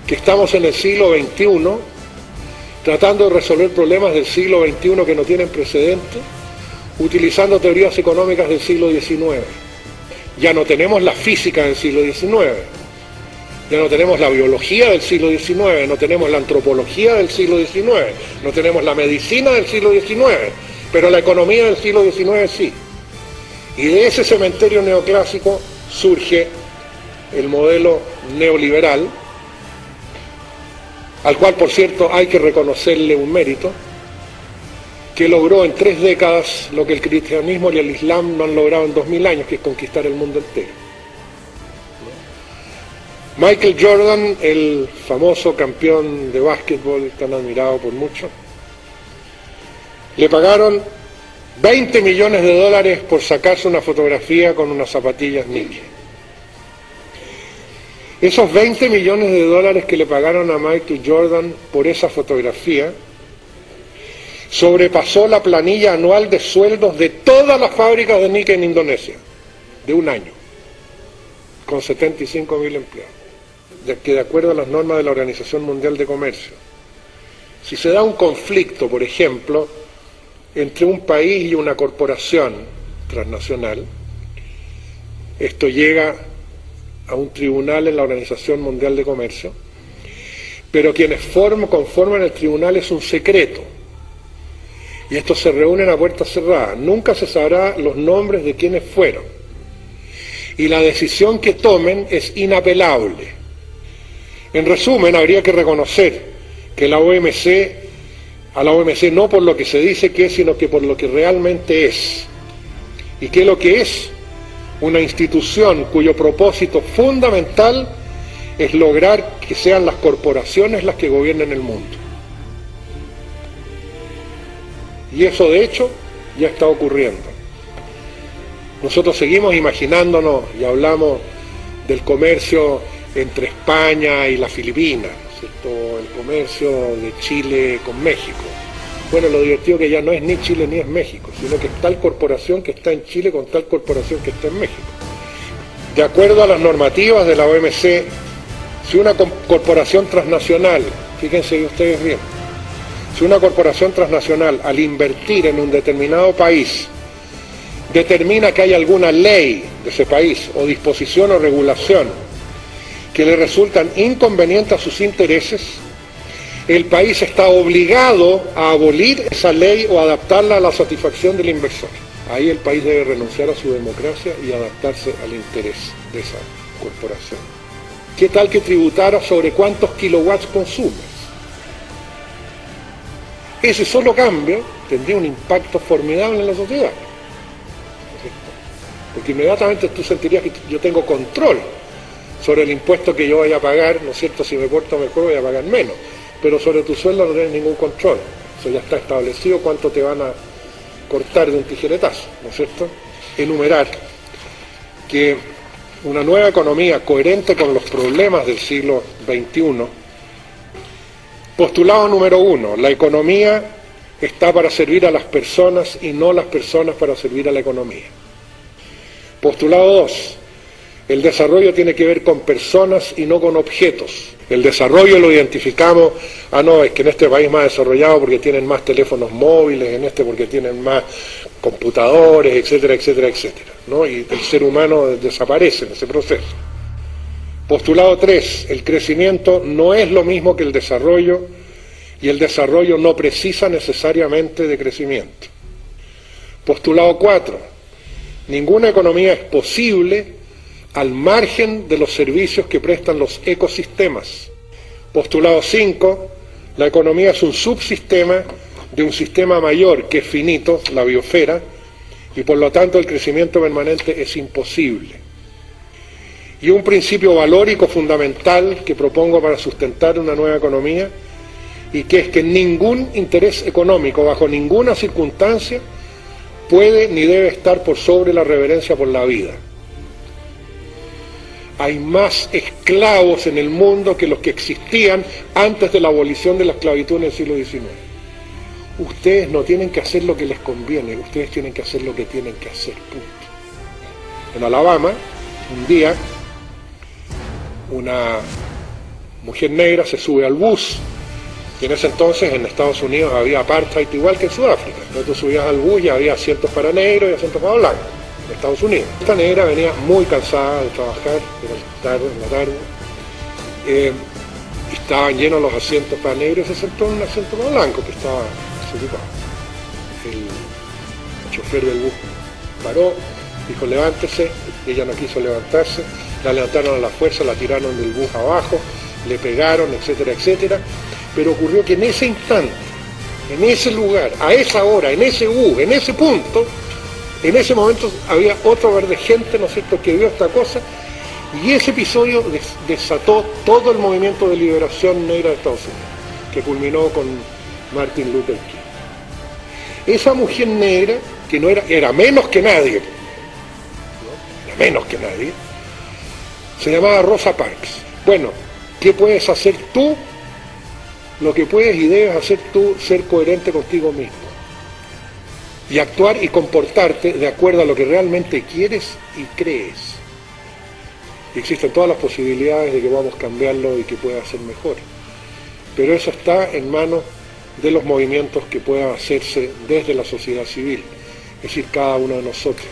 que estamos en el siglo XXI, tratando de resolver problemas del siglo XXI que no tienen precedentes, utilizando teorías económicas del siglo XIX. Ya no tenemos la física del siglo XIX, ya no tenemos la biología del siglo XIX, no tenemos la antropología del siglo XIX, no tenemos la medicina del siglo XIX, pero la economía del siglo XIX sí. Y de ese cementerio neoclásico surge el modelo neoliberal, al cual, por cierto, hay que reconocerle un mérito, que logró en 3 décadas lo que el cristianismo y el islam no han logrado en 2000 años, que es conquistar el mundo entero. Michael Jordan, el famoso campeón de básquetbol, tan admirado por muchos, le pagaron $20 millones por sacarse una fotografía con unas zapatillas Nike. Esos $20 millones que le pagaron a Michael Jordan por esa fotografía sobrepasó la planilla anual de sueldos de todas las fábricas de Nike en Indonesia, de un año, con 75.000 empleados, que de acuerdo a las normas de la Organización Mundial de Comercio, si se da un conflicto, por ejemplo, entre un país y una corporación transnacional, esto llega a un tribunal en la Organización Mundial de Comercio, pero quienes conforman el tribunal es un secreto, y estos se reúnen a puertas cerradas, nunca se sabrá los nombres de quienes fueron, y la decisión que tomen es inapelable. En resumen, habría que reconocer que a la OMC no por lo que se dice que es, sino que por lo que realmente es. ¿Y qué es lo que es? Una institución cuyo propósito fundamental es lograr que sean las corporaciones las que gobiernen el mundo. Y eso de hecho ya está ocurriendo. Nosotros seguimos imaginándonos y hablamos del comercio entre España y las Filipinas, ¿cierto? El comercio de Chile con México. Bueno, lo divertido que ya no es ni Chile ni es México, sino que es tal corporación que está en Chile con tal corporación que está en México. De acuerdo a las normativas de la OMC, si una corporación transnacional, fíjense ustedes bien, si una corporación transnacional al invertir en un determinado país determina que hay alguna ley de ese país o disposición o regulación que le resultan inconvenientes a sus intereses, el país está obligado a abolir esa ley o adaptarla a la satisfacción del inversor. Ahí el país debe renunciar a su democracia y adaptarse al interés de esa corporación. ¿Qué tal que tributara sobre cuántos kilowatts consumes? Ese solo cambio tendría un impacto formidable en la sociedad. Porque inmediatamente tú sentirías que yo tengo control sobre el impuesto que yo vaya a pagar, ¿no es cierto? Si me porto mejor voy a pagar menos, pero sobre tu sueldo no tienes ningún control. Eso ya está establecido cuánto te van a cortar de un tijeretazo, ¿no es cierto? Enumerar que una nueva economía coherente con los problemas del siglo XXI. Postulado número 1, la economía está para servir a las personas y no las personas para servir a la economía. Postulado 2, el desarrollo tiene que ver con personas y no con objetos. El desarrollo lo identificamos, no, es que en este país más desarrollado porque tienen más teléfonos móviles, en este porque tienen más computadores, etcétera, etcétera, etcétera, ¿no? Y el ser humano desaparece en ese proceso. Postulado 3, el crecimiento no es lo mismo que el desarrollo y el desarrollo no precisa necesariamente de crecimiento. Postulado 4, ninguna economía es posible al margen de los servicios que prestan los ecosistemas. Postulado 5, la economía es un subsistema de un sistema mayor que es finito, la biosfera, y por lo tanto el crecimiento permanente es imposible. Y un principio valórico fundamental que propongo para sustentar una nueva economía, y que es que ningún interés económico, bajo ninguna circunstancia, puede ni debe estar por sobre la reverencia por la vida. Hay más esclavos en el mundo que los que existían antes de la abolición de la esclavitud en el siglo XIX. Ustedes no tienen que hacer lo que les conviene, ustedes tienen que hacer lo que tienen que hacer, punto. En Alabama, un día, una mujer negra se sube al bus, y en ese entonces en Estados Unidos había apartheid igual que en Sudáfrica. Entonces tú subías al bus y había asientos para negros y asientos para blancos, en Estados Unidos. Esta negra venía muy cansada de trabajar, en la tarde, y estaban llenos los asientos para negros y se sentó en un asiento para blanco que estaba desocupado. El chofer del bus paró, dijo levántese, y ella no quiso levantarse, la levantaron a la fuerza, la tiraron del bus abajo, le pegaron, etcétera, etcétera. Pero ocurrió que en ese instante, en ese lugar, a esa hora, en ese bus, en ese punto, en ese momento había otro ver de gente, ¿no es cierto?, que vio esta cosa, y ese episodio desató todo el movimiento de liberación negra de Estados Unidos, que culminó con Martin Luther King. Esa mujer negra, que no era menos que nadie, ¿no? Era menos que nadie, se llamaba Rosa Parks. Bueno, ¿qué puedes hacer tú? Lo que puedes y debes hacer tú, ser coherente contigo mismo y actuar y comportarte de acuerdo a lo que realmente quieres y crees. Existen todas las posibilidades de que podamos cambiarlo y que pueda ser mejor, pero eso está en manos de los movimientos que puedan hacerse desde la sociedad civil, es decir, cada uno de nosotros.